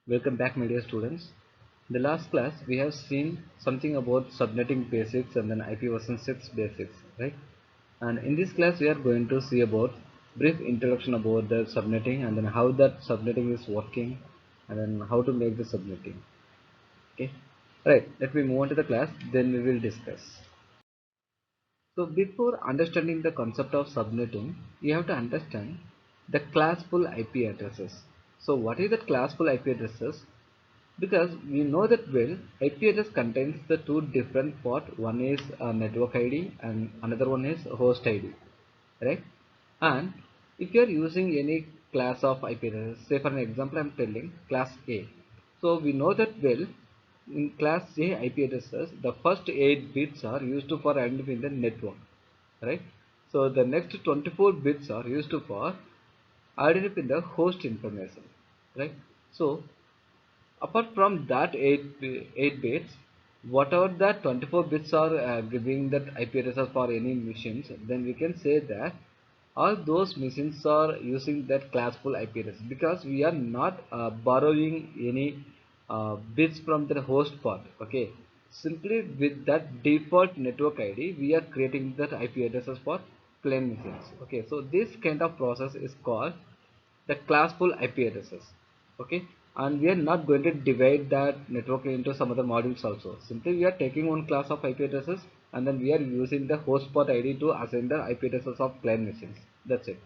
Welcome back, my dear students. In the last class, we have seen something about subnetting basics and then IP version 6 basics, right? And in this class, we are going to see about brief introduction about the subnetting and then how that subnetting is working and then how to make the subnetting. Okay, right. Let me move on to the class. Then we will discuss. So before understanding the concept of subnetting, you have to understand the classful IP addresses. So what is that classful IP addresses? Because we know that well, IP address contains the two different part. One is network ID and another one is host ID, right? And if you are using any class of IP address, say for an example, I'm telling class A. So we know that well, in class A IP addresses, the first 8 bits are used for identifying the network, right? So the next 24 bits are used for identifying the host information, right? So apart from that 8 bits, whatever that 24 bits are giving that IP addresses for any machines, then we can say that all those machines are using that classful IP address, because we are not borrowing any bits from the host part. Okay, simply with that default network ID we are creating that IP addresses for plain machines. Okay, so this kind of process is called the classful IP addresses. Okay, and we are not going to divide that network into some other modules also. Simply we are taking one class of IP addresses and then we are using the host port ID to assign the IP addresses of client machines. That's it.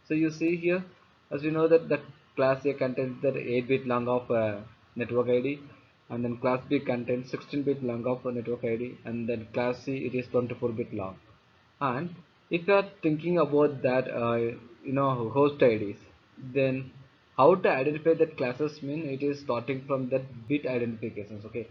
So you see here, as we know that the class A contains the 8-bit long of network ID, and then class B contains 16-bit long of network ID, and then class C it is 24-bit long. And if you are thinking about that host IDs, then how to identify that classes mean it is starting from that bit identifications. Okay,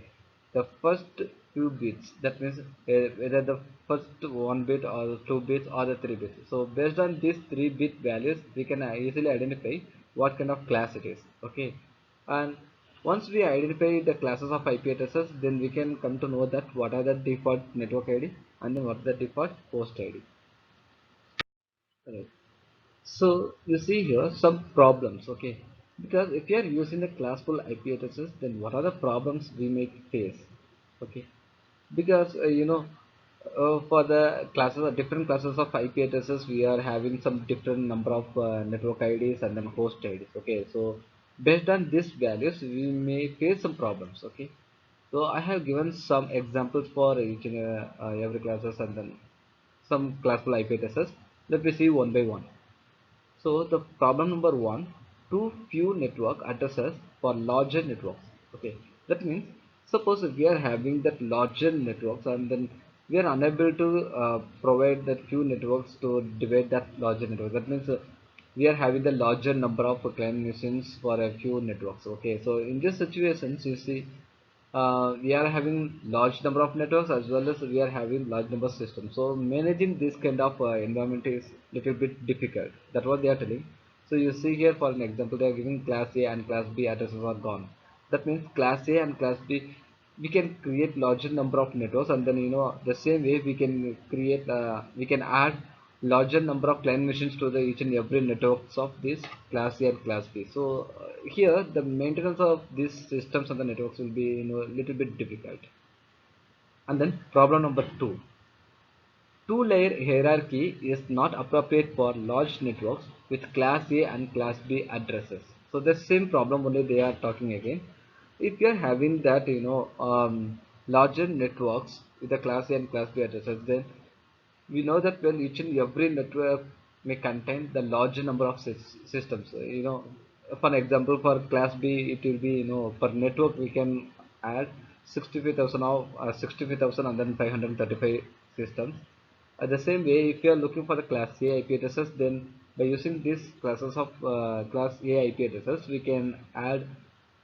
the first few bits, that means whether the first one bit or the two bits or the three bits. So based on these 3-bit values we can easily identify what kind of class it is. Okay, and once we identify the classes of IP addresses, then we can come to know that what are the default network ID and then what is the default host ID. Right. So you see here some problems. Okay, because if you are using the classful IP addresses, then what are the problems we may face? Okay, because for the classes, different classes of IP addresses, we are having some different number of network IDs and then host IDs. Okay, so based on these values we may face some problems. Okay, so I have given some examples for each and every classes and then some classful IP addresses. Let me see one by one. So the problem number one, too few network addresses for larger networks. Okay, that means suppose if we are having that larger networks and then we are unable to provide that few networks to divide that larger network. That means we are having the larger number of client machines for a few networks. Okay, so in these situations you see we are having large number of networks as well as we are having large number of systems. So managing this kind of environment is little bit difficult. That's what they are telling. So you see here for an example, they are giving class A and class B addresses are gone. That means class A and class B, we can create larger number of networks, and then the same way we can create, we can add larger number of client machines to the each and every networks of this class A and class B. So here the maintenance of these systems and the networks will be little bit difficult. And then problem number two, two-layer hierarchy is not appropriate for large networks with class A and class B addresses. So the same problem only they are talking again. If you are having that larger networks with the class A and class B addresses, then we know that well each and every network may contain the larger number of systems. For example, for class B it will be, for network we can add 65,000 of 65,000 and then 535 systems. The same way, if you are looking for the class A IP addresses, then by using these classes of class A IP addresses we can add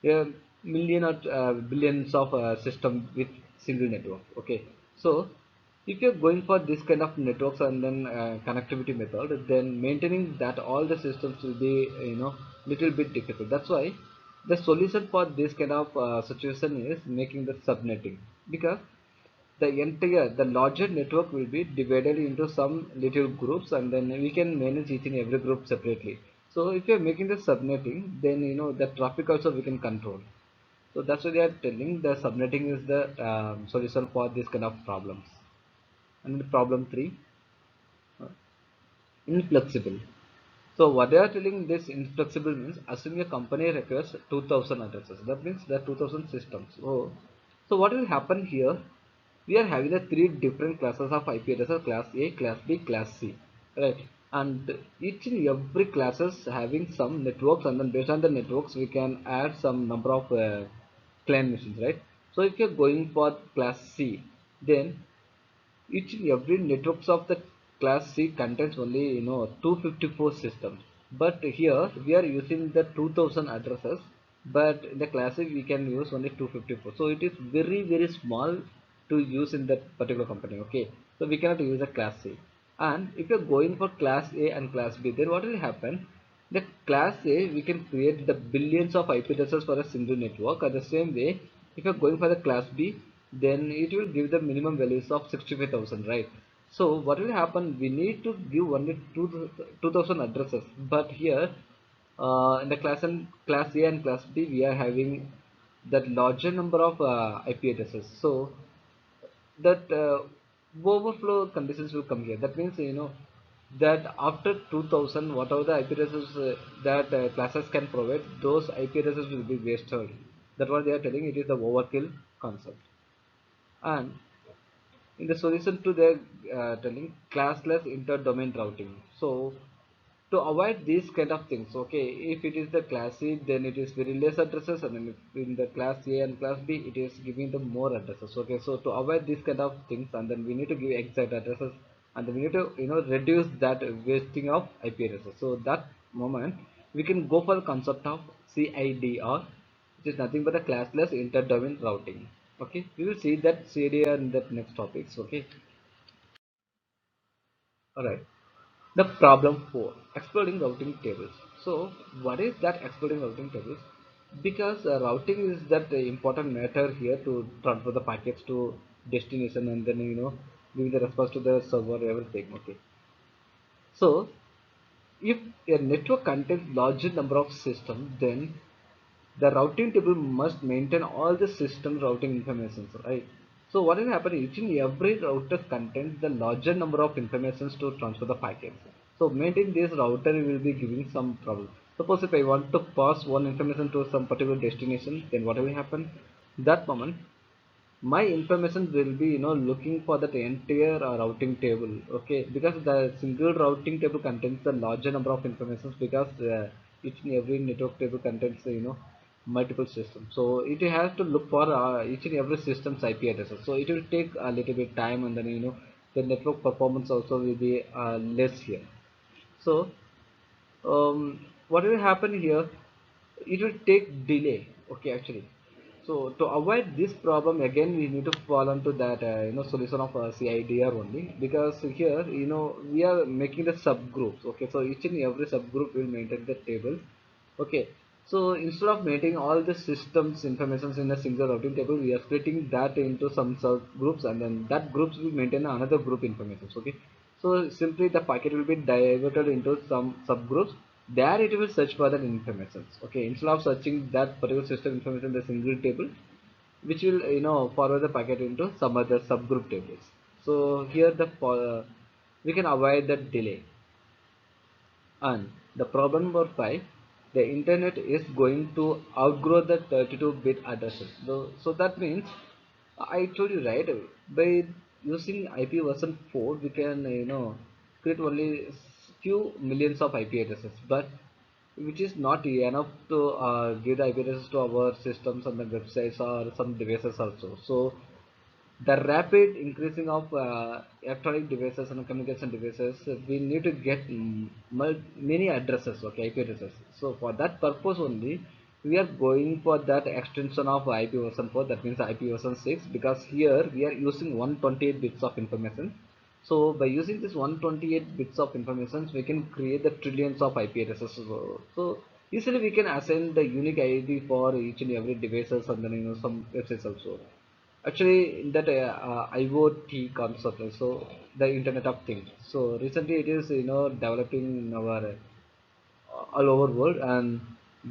a million or billions of system with single network. Okay, so if you're going for this kind of networks and then connectivity method, then maintaining that all the systems will be little bit difficult. That's why the solution for this kind of situation is making the subnetting, because the larger network will be divided into some little groups and then we can manage each and every group separately. So if you're making the subnetting, then the traffic also we can control. So that's why they are telling the subnetting is the solution for this kind of problems. And problem three, uh, inflexible. So what they are telling, this inflexible means assuming a company requires 2000 addresses. That means there are 2000 systems. So what will happen here? We are having the three different classes of IP addresses: class A, class B, class C, right? And each and every classes having some networks, and then based on the networks we can add some number of client machines, right? So if you're going for class C, then each and every networks of the class C contains only 254 systems. But here we are using the 2000 addresses, but in the class C we can use only 254. So it is very small to use in that particular company. Okay, so we cannot use a class C. And if you're going for class A and class B, then what will happen? The class A we can create the billions of IP addresses for a single network. At the same way, if you're going for the class B, then it will give the minimum values of 65,000, right? So what will happen? We need to give only 2000 addresses, but here in the class A and class B, we are having that larger number of IP addresses. So that overflow conditions will come here. That means that after 2000, whatever the IP addresses that classes can provide, those IP addresses will be wasted. That's what they are telling. It is the overkill concept. And in the solution to their telling classless inter-domain routing. So to avoid these kind of things, okay, if it is the class C, then it is very less addresses, and then if in the class A and class B, it is giving the more addresses. Okay, so to avoid these kind of things, and then we need to give exact addresses, and then we need to reduce that wasting of IP addresses. So that moment we can go for the concept of CIDR, which is nothing but a classless inter-domain routing. Okay, we will see that CIDR in the next topics. Okay, all right. The problem 4, exploding routing tables. So what is that exploding routing tables? Because routing is that important matter here to transfer the packets to destination, and then giving the response to the server, everything. Okay. So if a network contains larger number of systems, then the routing table must maintain all the system routing information, right? So what will happen, each and every router contains the larger number of informations to transfer the packets. So maintain this router will be giving some problem. Suppose if I want to pass one information to some particular destination, then what will happen? That moment my information will be looking for that entire routing table. Okay, because the single routing table contains the larger number of informations, because each and every network table contains multiple systems, so it has to look for each and every system's IP addresses, so it will take a little bit time, and then the network performance also will be less here. So what will happen here, it will take delay. Okay, actually, so to avoid this problem, again we need to fall onto that solution of CIDR only, because here we are making the subgroups. Okay, so each and every subgroup will maintain the table. Okay, so instead of maintaining all the systems informations in a single routing table, we are splitting that into some subgroups, and then that groups will maintain another group information. Okay, so simply the packet will be diverted into some subgroups. There it will search for that information. Okay, instead of searching that particular system information in the single table, which will forward the packet into some other subgroup tables. So here we can avoid that delay. And the problem number 5, the internet is going to outgrow the 32-bit addresses. So that means, I told you right, by using IP version 4, we can create only few millions of IP addresses, but which is not enough to give the IP addresses to our systems and the websites or some devices also. So the rapid increasing of electronic devices and communication devices, we need to get many addresses, okay, IP addresses. So for that purpose only, we are going for that extension of IP version 4, that means IP version 6, because here we are using 128 bits of information. So by using this 128 bits of information, we can create the trillions of IP addresses. So easily we can assign the unique ID for each and every devices, and then some websites also. Actually, in that IoT concept, so the Internet of Things. So recently, it is developing in our all over world, and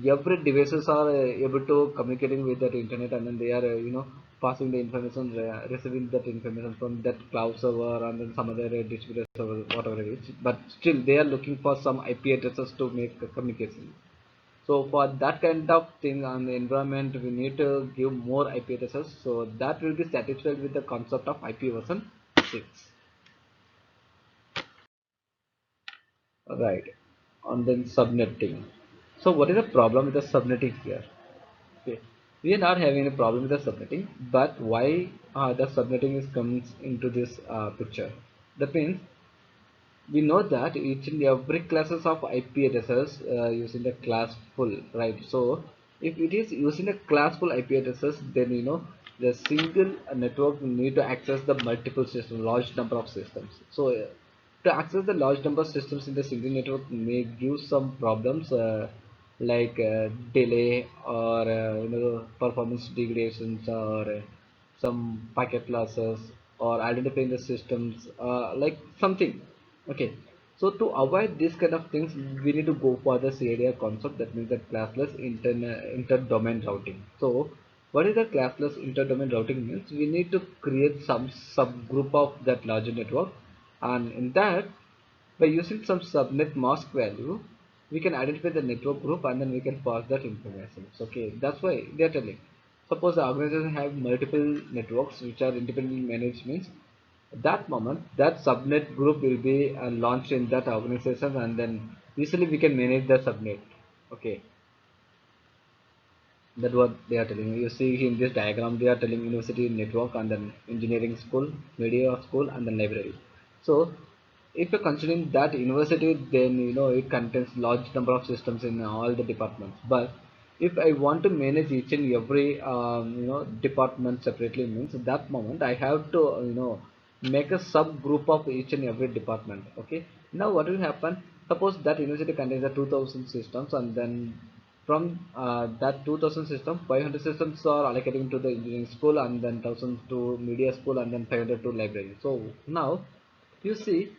every devices are able to communicating with that internet, and then they are passing the information, receiving that information from that cloud server and then some other distributed server, whatever it is, but still they are looking for some IP addresses to make the communication. So for that kind of thing on the environment, we need to give more IP addresses, so that will be satisfied with the concept of IP version 6. Right. And then subnetting. So what is the problem with the subnetting here? Okay. We are not having a problem with the subnetting, but why the subnetting is comes into this picture? That means we know that each and every classes of IP addresses using the class full, right? So if it is using a class full IP addresses, then the single network need to access the multiple systems, large number of systems. So to access the large number of systems in the single network may give some problems, like delay or performance degradations, or some packet losses, or identifying the systems, like something. Okay, so to avoid this kind of things, we need to go for the CADR concept. That means that classless inter-domain routing. So what is the classless inter-domain routing means? We need to create some subgroup of that larger network, and in that, by using some subnet mask value, we can identify the network group and then we can pass that information. So, okay, that's why they are telling. Suppose the organization have multiple networks which are independently managed, means at that moment that subnet group will be launched in that organization, and then usually we can manage the subnet. Okay, that what they are telling. You see in this diagram they are telling university network, and then engineering school, media school, and then library. So if you're considering that university, then it contains large number of systems in all the departments. But if I want to manage each and every department separately, means at that moment I have to make a subgroup of each and every department. Okay, now what will happen? Suppose that university contains the 2000 systems, and then from that 2000 system, 500 systems are allocating to the engineering school, and then 1000 to media school, and then 500 to library. So now you see,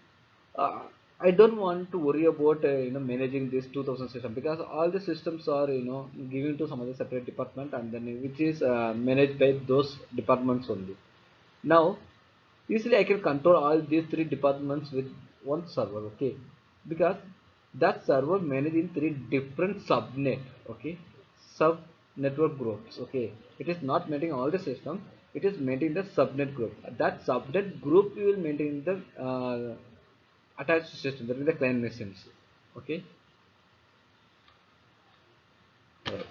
uh, I don't want to worry about managing this 2000 system, because all the systems are given to some other separate department, and then which is managed by those departments only. Now easily I can control all these three departments with one server. Okay, because that server managed in three different subnet. Okay, sub network groups. Okay, it is not maintaining all the system, it is maintaining the subnet group. That subnet group will maintain the attached system, that is the client machines. Okay, right.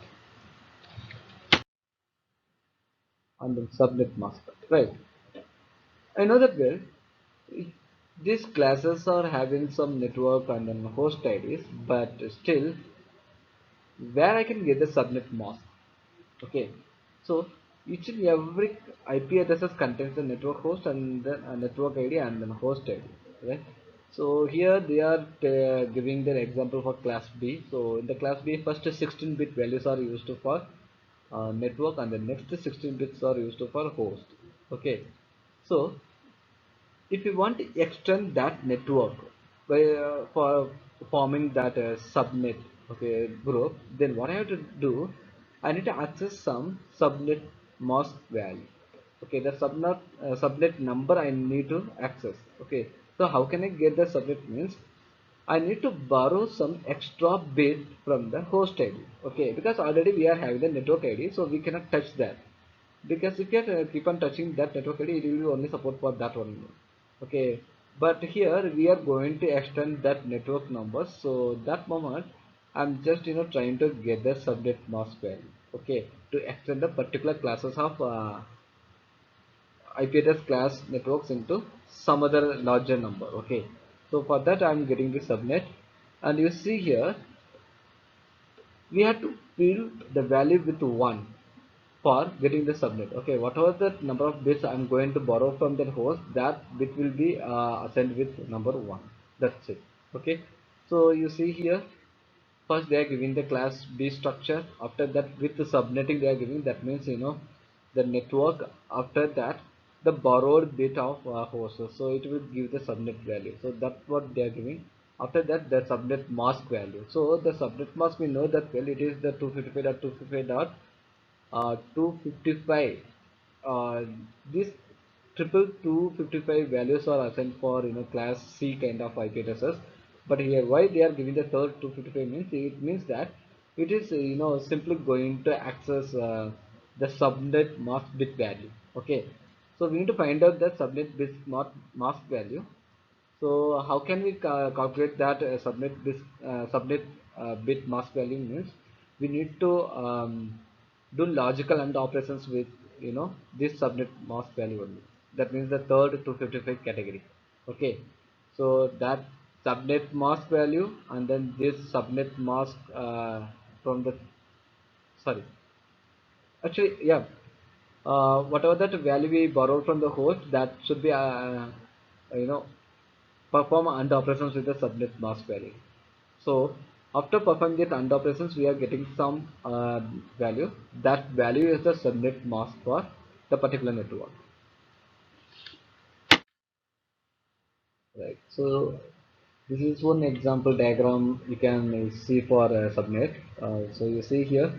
And then subnet mask, right? I know that well. These classes are having some network and then host IDs, but still, where I can get the subnet mask? Okay, so each and every IP addresses contains the network host and then a network ID and then host ID, right? So here they are giving their example for class B. So in the class B, first 16-bit values are used for network, and the next 16 bits are used for host. Okay, so if you want to extend that network by for forming that subnet, okay, group, then what I have to do, I need to access some subnet mask value. Okay, the subnet number I need to access. Okay, so how can I get the subnet means, I need to borrow some extra bit from the host ID. Okay, because already we are having the network ID, so we cannot touch that. Because if you keep on touching that network ID, it will only support for that one. Okay, but here we are going to extend that network number. So that moment, I'm just trying to get the subnet mask value. Okay, to extend the particular classes of IP address class networks into some other larger number. Okay, so for that I'm getting the subnet, and you see here we have to fill the value with 1 for getting the subnet. Okay, whatever the number of bits I'm going to borrow from that host, that bit will be assigned with number 1. That's it. Okay, so you see here, first they are giving the class B structure. After that, with the subnetting they are giving, that means the network. After that, the borrowed bit of host, so it will give the subnet value. So that's what they are giving. After that, the subnet mask value. So the subnet mask, we know that well, it is the 255.255. This triple 255 values are assigned for class C kind of IP addresses. But here, why they are giving the third 255 means, it means that it is simply going to access the subnet mask bit value. Okay, so we need to find out the subnet bit mask value. So how can we calculate that subnet bit mask value means, we need to do logical AND operations with this subnet mask value only. That means the third 255 category. Okay, so that subnet mask value and then this subnet mask from the, sorry, actually, yeah, whatever that value we borrowed from the host, that should be you know perform AND operations with the subnet mask value. So after performing the AND operations, we are getting some value. That value is the subnet mask for the particular network. Right. So this is one example diagram you can see for subnet. So you see here,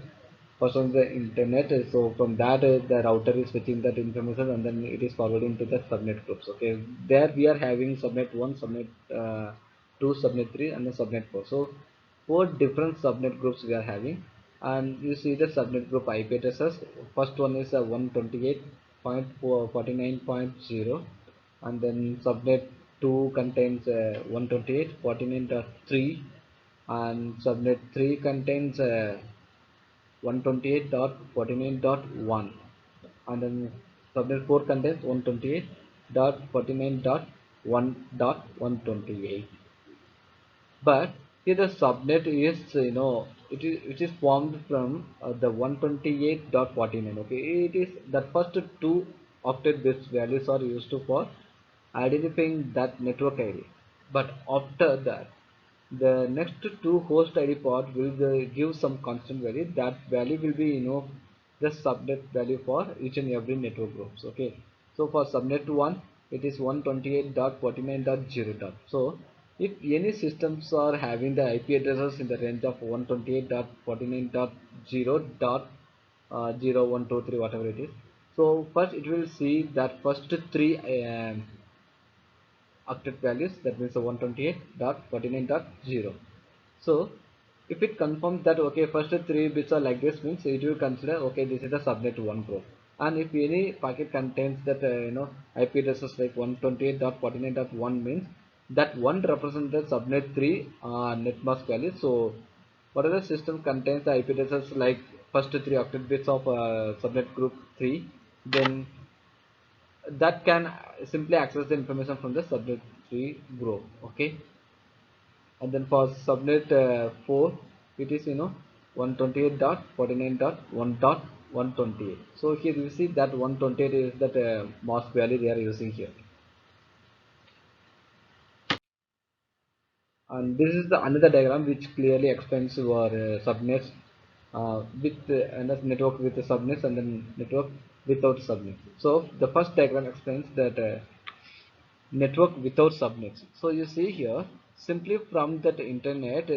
first on the internet. So from that, the router is fetching that information and then it is forwarding to the subnet groups. Okay, there we are having subnet 1, subnet 2, subnet 3, and the subnet 4. So four different subnet groups we are having, and you see the subnet group IP addresses. First one is 128.49.0, and then subnet 2 contains 128.49.3, and subnet 3 contains 128.49.1, and then subnet 4 contains 128.49.1.128. But here the subnet is it is formed from the 128.49. Okay, it is that first two octet bits values are used for identifying that network ID. But after that, the next two host ID pod will give some constant value. That value will be the subnet value for each and every network groups. Okay, so for subnet 1, it is 128.49.0. So if any systems are having the IP addresses in the range of 128.49.0.0, 1, 2, 3, whatever it is, so first it will see that first three octet values, that means the 128.49.0. So if it confirms that okay, first three bits are like this, means it will consider okay, this is the subnet 1 group. And if any packet contains that IP addresses like 128.49.1, means that one represents the subnet 3 net mask value. So whatever system contains the IP addresses like first three octet bits of subnet group 3, then that can simply access the information from the subnet 3 group. Okay, and then for subnet 4, it is 128.49.1.128. So here you see that 128 is that mask value they are using here. And this is the another diagram which clearly explains your subnets with another network with the subnets and then network without subnets. So the first diagram explains that network without subnets. So you see here, simply from that internet,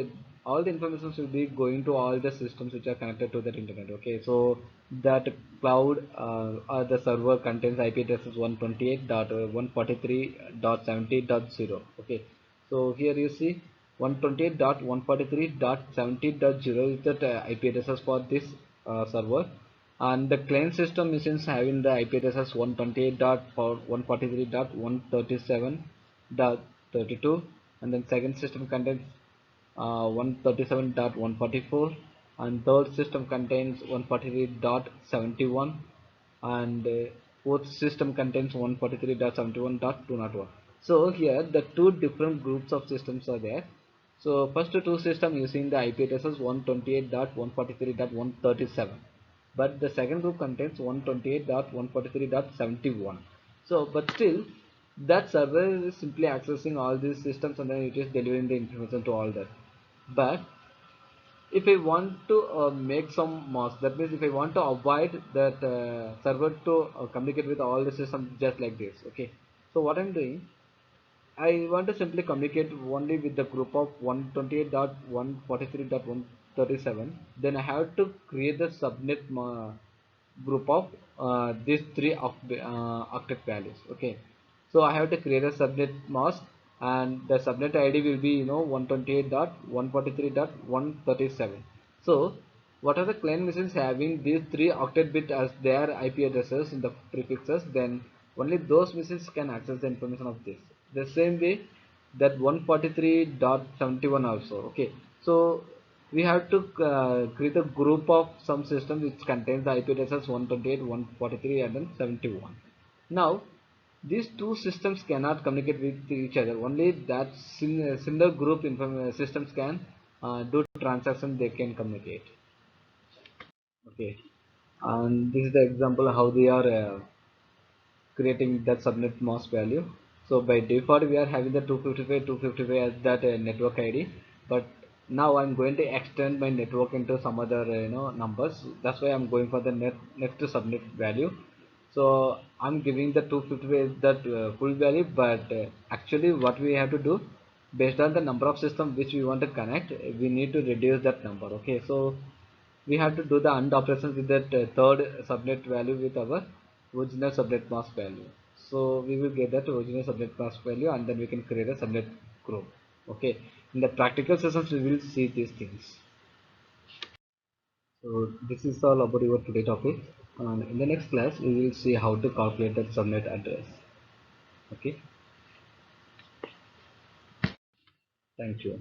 all the information will be going to all the systems which are connected to that internet. Okay, so that cloud or the server contains IP addresses 128.143.70.0. Okay, so here you see 128.143.70.0 is that IP addresses for this server, and the client system machines having the IP addresses 128.143.137.32, and then second system contains 137.144, and third system contains 143.71, and fourth system contains 143.71.201. So here the two different groups of systems are there. So first two system using the IP addresses 128.143.137, but the second group contains 128.143.71. So but still that server is simply accessing all these systems and then it is delivering the information to all that. But if I want to make some mask, that means if I want to avoid that server to communicate with all the systems just like this. Okay, so what I'm doing, I want to simply communicate only with the group of 128.143.137. Then I have to create the subnet group of these three octet values. Okay, so I have to create a subnet mask, and the subnet ID will be 128.143.137. So what are the client machines having these three octet bit as their IP addresses in the prefixes, then only those machines can access the information of this. The same way that 143.71 also. Okay, so we have to create a group of some system which contains the IP addresses 128, 143 and then 71. Now these two systems cannot communicate with each other. Only that similar group systems can do transaction, they can communicate. Okay, and this is the example how they are creating that subnet mask value. So by default we are having the 255 255 as that network ID, but now I'm going to extend my network into some other numbers. That's why I'm going for the next subnet value. So I'm giving the 255 that full value, but actually what we have to do, based on the number of system which we want to connect, we need to reduce that number. Okay, so we have to do the AND operations with that third subnet value with our original subnet mask value. So we will get that original subnet mask value, and then we can create a subnet group. Okay, in the practical sessions we will see these things. So this is all about your today topic, and in the next class we will see how to calculate that subnet address. Okay, thank you.